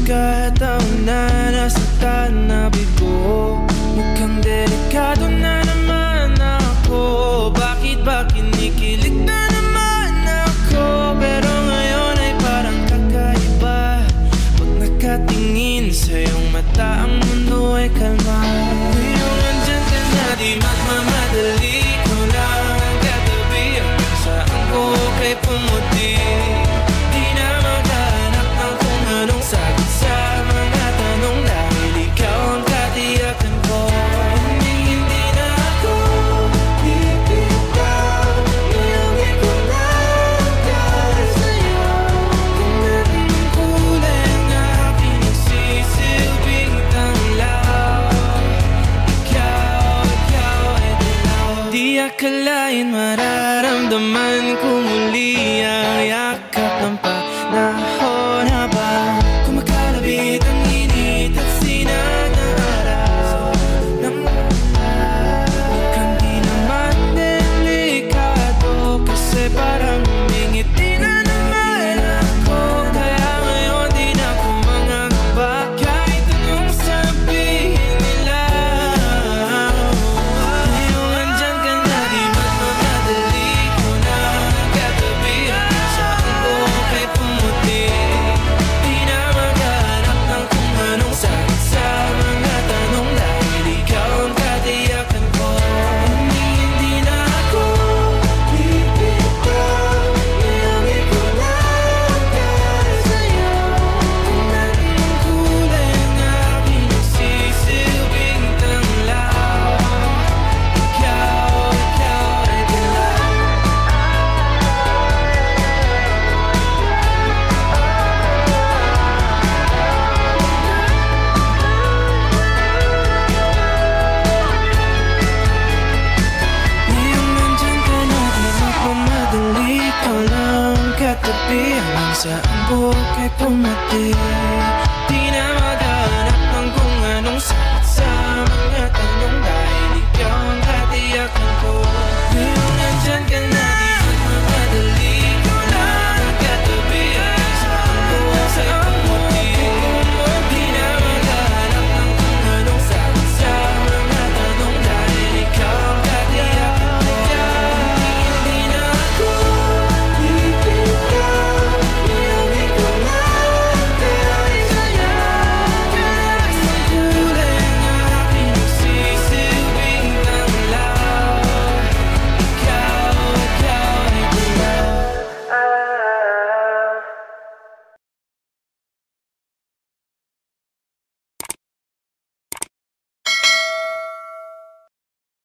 pagkakataon na nasaktan na bigo. Mukhang delikado na naman ako. Bakit ba kinikilig na naman ako? Pero ngayon ay parang kakaiba. Pag nakatingin sa iyong mata, ang mundo ay kalma. Ngayong andyan ka na, di magmamadali. Ko lang ang katabi hanggang saan ko kay pumuti. Di na maghanap ng kung anong sagot sa mga tanong, dahil ikaw ang katiyakan ko. Hindi na ako bibitaw. Ngayong ikaw lang para sa'yo. Tingnan ang kulay ang aking nagsisilbing tanglaw. Ikaw ay dilaw. Di akalain mararamdaman ko muli ang yakap ng panahon habang kumakalabit ang init at sinag ng araw. Mukhang di naman delikado, kasi parang humingiti na naman ako. Kaya ngayon di na ako mangangamba kahit anong sabihin nila. Ngayong andyan ka na, di magmamadali. Ko na ang katabi hanggang saan ko kay pumuti. Di na maghanap ng kung anong sagot sa mga tanong, dahil ikaw ang katiyakan ko. Hindi na ako bibitaw. Ngayong ikaw lang para sa'yo. Tingnan ang kulay ang aking nagsisilbing tanglaw. Ikaw ay dilaw. Ngayong nandyan ka na, di magmamadali. Ikaw lang katabi hanggang saan buhok ay pumuti.